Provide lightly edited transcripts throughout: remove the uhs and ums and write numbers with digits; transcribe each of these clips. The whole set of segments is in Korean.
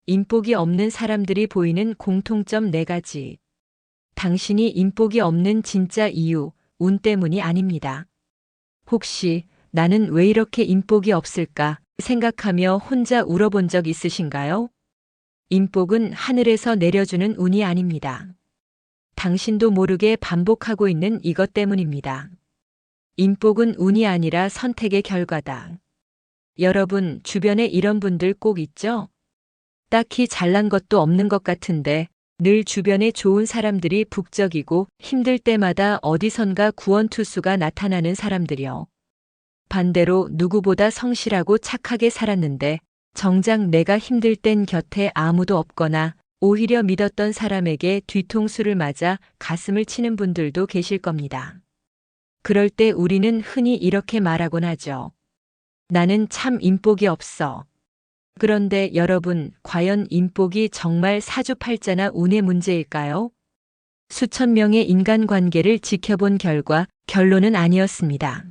인복이 없는 사람들이 보이는 공통점 4가지. 당신이 인복이 없는 진짜 이유, 운 때문이 아닙니다. 혹시 나는 왜 이렇게 인복이 없을까 생각하며 혼자 울어본 적 있으신가요? 인복은 하늘에서 내려주는 운이 아닙니다. 당신도 모르게 반복하고 있는 이것 때문입니다. 인복은 운이 아니라 선택의 결과다. 여러분, 주변에 이런 분들 꼭 있죠? 딱히 잘난 것도 없는 것 같은데 늘 주변에 좋은 사람들이 북적이고 힘들 때마다 어디선가 구원투수가 나타나는 사람들이요. 반대로 누구보다 성실하고 착하게 살았는데 정작 내가 힘들 땐 곁에 아무도 없거나 오히려 믿었던 사람에게 뒤통수를 맞아 가슴을 치는 분들도 계실 겁니다. 그럴 때 우리는 흔히 이렇게 말하곤 하죠. 나는 참 인복이 없어. 그런데 여러분, 과연 인복이 정말 사주팔자나 운의 문제일까요? 수천 명의 인간관계를 지켜본 결과 결론은 아니었습니다.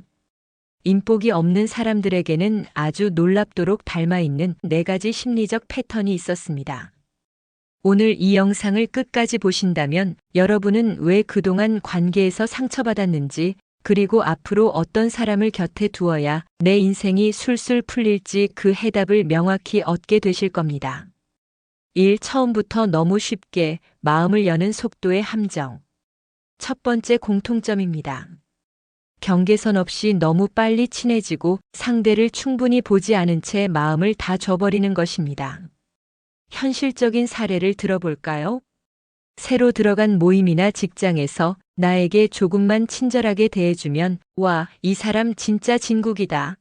인복이 없는 사람들에게는 아주 놀랍도록 닮아있는 4가지 심리적 패턴이 있었습니다. 오늘 이 영상을 끝까지 보신다면 여러분은 왜 그동안 관계에서 상처받았는지, 그리고 앞으로 어떤 사람을 곁에 두어야 내 인생이 술술 풀릴지 그 해답을 명확히 얻게 되실 겁니다. 1. 처음부터 너무 쉽게 마음을 여는 속도의 함정. 첫 번째 공통점입니다. 경계선 없이 너무 빨리 친해지고 상대를 충분히 보지 않은 채 마음을 다 줘버리는 것입니다. 현실적인 사례를 들어볼까요? 새로 들어간 모임이나 직장에서 나에게 조금만 친절하게 대해주면 와, 이 사람 진짜 진국이다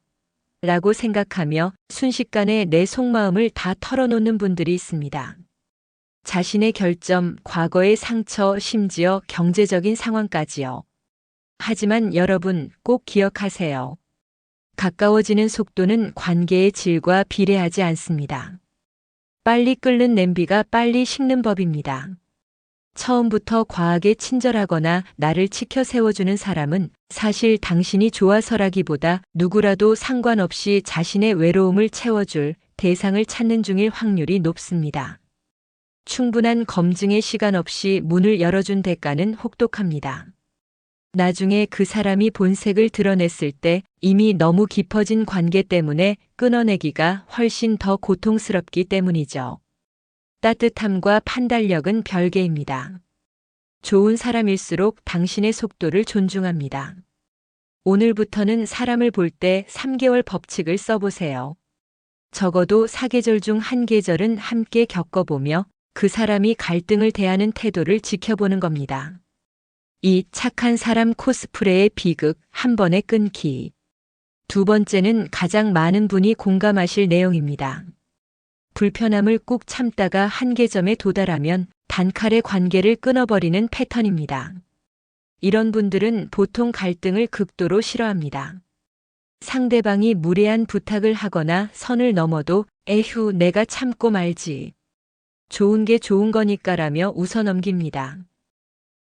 라고 생각하며 순식간에 내 속마음을 다 털어놓는 분들이 있습니다. 자신의 결점, 과거의 상처, 심지어 경제적인 상황까지요. 하지만 여러분 꼭 기억하세요. 가까워지는 속도는 관계의 질과 비례하지 않습니다. 빨리 끓는 냄비가 빨리 식는 법입니다. 처음부터 과하게 친절하거나 나를 치켜 세워주는 사람은 사실 당신이 좋아서라기보다 누구라도 상관없이 자신의 외로움을 채워줄 대상을 찾는 중일 확률이 높습니다. 충분한 검증의 시간 없이 문을 열어준 대가는 혹독합니다. 나중에 그 사람이 본색을 드러냈을 때 이미 너무 깊어진 관계 때문에 끊어내기가 훨씬 더 고통스럽기 때문이죠. 따뜻함과 판단력은 별개입니다. 좋은 사람일수록 당신의 속도를 존중합니다. 오늘부터는 사람을 볼 때 3개월 법칙을 써보세요. 적어도 4계절 중 1계절은 함께 겪어보며 그 사람이 갈등을 대하는 태도를 지켜보는 겁니다. 이 착한 사람 코스프레의 비극 한 번에 끊기. 두 번째는 가장 많은 분이 공감하실 내용입니다. 불편함을 꾹 참다가 한계점에 도달하면 단칼에 관계를 끊어버리는 패턴입니다. 이런 분들은 보통 갈등을 극도로 싫어합니다. 상대방이 무례한 부탁을 하거나 선을 넘어도 에휴, 내가 참고 말지. 좋은 게 좋은 거니까라며 웃어넘깁니다.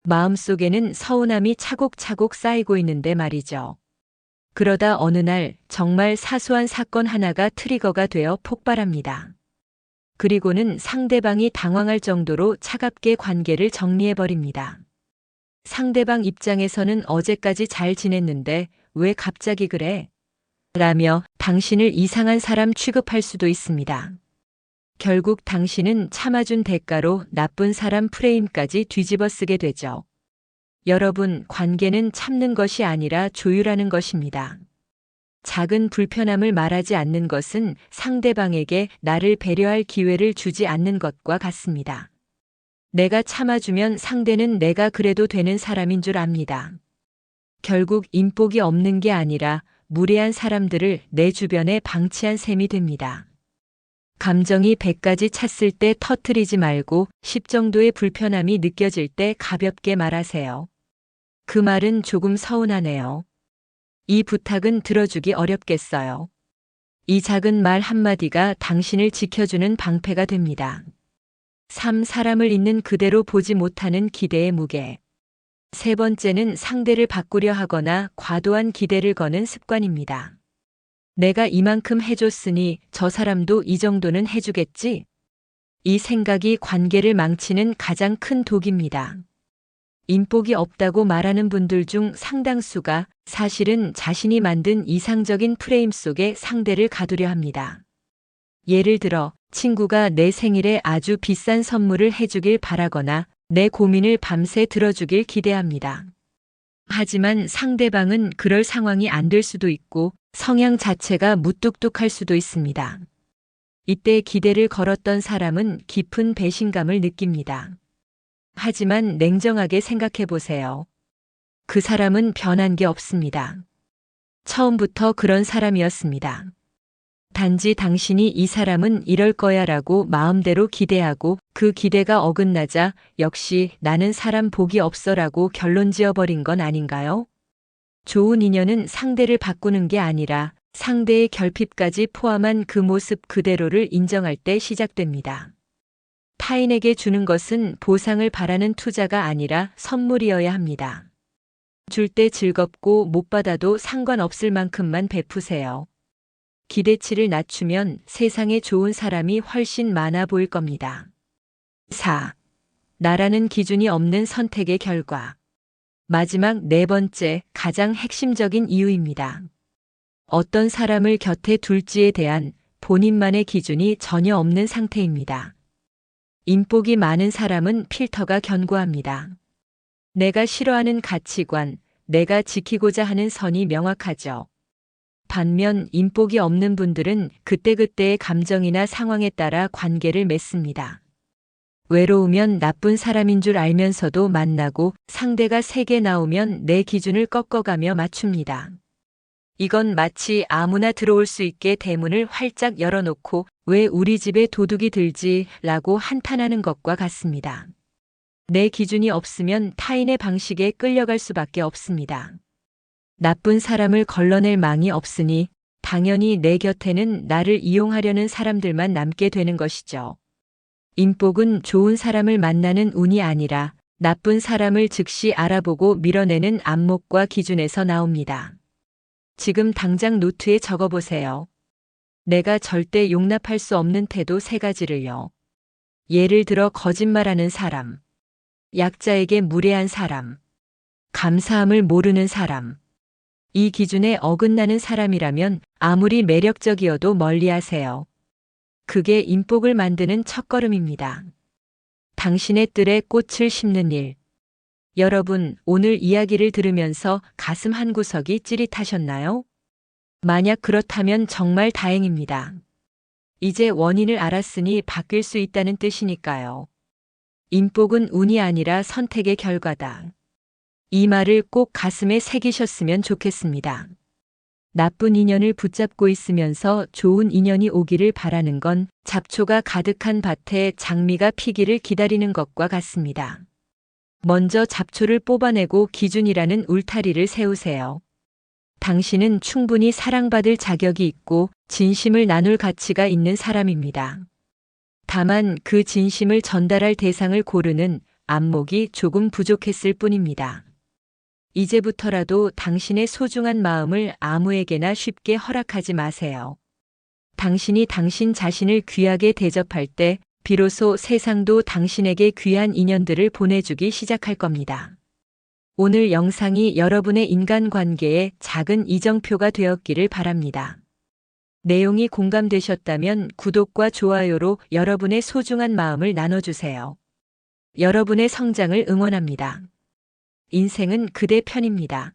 마음속에는 서운함이 차곡차곡 쌓이고 있는데 말이죠. 그러다 어느 날 정말 사소한 사건 하나가 트리거가 되어 폭발합니다. 그리고는 상대방이 당황할 정도로 차갑게 관계를 정리해버립니다. 상대방 입장에서는 어제까지 잘 지냈는데 왜 갑자기 그래? 라며 당신을 이상한 사람 취급할 수도 있습니다. 결국 당신은 참아준 대가로 나쁜 사람 프레임까지 뒤집어 쓰게 되죠. 여러분, 관계는 참는 것이 아니라 조율하는 것입니다. 작은 불편함을 말하지 않는 것은 상대방에게 나를 배려할 기회를 주지 않는 것과 같습니다. 내가 참아주면 상대는 내가 그래도 되는 사람인 줄 압니다. 결국 인복이 없는 게 아니라 무례한 사람들을 내 주변에 방치한 셈이 됩니다. 감정이 100까지 찼을 때 터뜨리지 말고 10 정도의 불편함이 느껴질 때 가볍게 말하세요. 그 말은 조금 서운하네요. 이 부탁은 들어주기 어렵겠어요. 이 작은 말 한마디가 당신을 지켜주는 방패가 됩니다. 3. 사람을 있는 그대로 보지 못하는 기대의 무게. 세 번째는 상대를 바꾸려 하거나 과도한 기대를 거는 습관입니다. 내가 이만큼 해줬으니 저 사람도 이 정도는 해주겠지? 이 생각이 관계를 망치는 가장 큰 독입니다. 인복이 없다고 말하는 분들 중 상당수가 사실은 자신이 만든 이상적인 프레임 속에 상대를 가두려 합니다. 예를 들어 친구가 내 생일에 아주 비싼 선물을 해주길 바라거나 내 고민을 밤새 들어주길 기대합니다. 하지만 상대방은 그럴 상황이 안 될 수도 있고 성향 자체가 무뚝뚝할 수도 있습니다. 이때 기대를 걸었던 사람은 깊은 배신감을 느낍니다. 하지만 냉정하게 생각해 보세요. 그 사람은 변한 게 없습니다. 처음부터 그런 사람이었습니다. 단지 당신이 이 사람은 이럴 거야 라고 마음대로 기대하고 그 기대가 어긋나자 역시 나는 사람 복이 없어 라고 결론 지어버린 건 아닌가요? 좋은 인연은 상대를 바꾸는 게 아니라 상대의 결핍까지 포함한 그 모습 그대로를 인정할 때 시작됩니다. 타인에게 주는 것은 보상을 바라는 투자가 아니라 선물이어야 합니다. 줄 때 즐겁고 못 받아도 상관없을 만큼만 베푸세요. 기대치를 낮추면 세상에 좋은 사람이 훨씬 많아 보일 겁니다. 4. 나라는 기준이 없는 선택의 결과. 마지막 네 번째, 가장 핵심적인 이유입니다. 어떤 사람을 곁에 둘지에 대한 본인만의 기준이 전혀 없는 상태입니다. 인복이 많은 사람은 필터가 견고합니다. 내가 싫어하는 가치관, 내가 지키고자 하는 선이 명확하죠. 반면 인복이 없는 분들은 그때그때의 감정이나 상황에 따라 관계를 맺습니다. 외로우면 나쁜 사람인 줄 알면서도 만나고 상대가 세게 나오면 내 기준을 꺾어가며 맞춥니다. 이건 마치 아무나 들어올 수 있게 대문을 활짝 열어놓고 왜 우리 집에 도둑이 들지? 라고 한탄하는 것과 같습니다. 내 기준이 없으면 타인의 방식에 끌려갈 수밖에 없습니다. 나쁜 사람을 걸러낼 망이 없으니 당연히 내 곁에는 나를 이용하려는 사람들만 남게 되는 것이죠. 인복은 좋은 사람을 만나는 운이 아니라 나쁜 사람을 즉시 알아보고 밀어내는 안목과 기준에서 나옵니다. 지금 당장 노트에 적어보세요. 내가 절대 용납할 수 없는 태도 3가지를요. 예를 들어 거짓말하는 사람, 약자에게 무례한 사람, 감사함을 모르는 사람. 이 기준에 어긋나는 사람이라면 아무리 매력적이어도 멀리하세요. 그게 인복을 만드는 첫걸음입니다. 당신의 뜰에 꽃을 심는 일. 여러분, 오늘 이야기를 들으면서 가슴 한구석이 찌릿하셨나요? 만약 그렇다면 정말 다행입니다. 이제 원인을 알았으니 바뀔 수 있다는 뜻이니까요. 인복은 운이 아니라 선택의 결과다. 이 말을 꼭 가슴에 새기셨으면 좋겠습니다. 나쁜 인연을 붙잡고 있으면서 좋은 인연이 오기를 바라는 건 잡초가 가득한 밭에 장미가 피기를 기다리는 것과 같습니다. 먼저 잡초를 뽑아내고 기준이라는 울타리를 세우세요. 당신은 충분히 사랑받을 자격이 있고 진심을 나눌 가치가 있는 사람입니다. 다만 그 진심을 전달할 대상을 고르는 안목이 조금 부족했을 뿐입니다. 이제부터라도 당신의 소중한 마음을 아무에게나 쉽게 허락하지 마세요. 당신이 당신 자신을 귀하게 대접할 때 비로소 세상도 당신에게 귀한 인연들을 보내주기 시작할 겁니다. 오늘 영상이 여러분의 인간관계에 작은 이정표가 되었기를 바랍니다. 내용이 공감되셨다면 구독과 좋아요로 여러분의 소중한 마음을 나눠주세요. 여러분의 성장을 응원합니다. 인생은 그대 편입니다.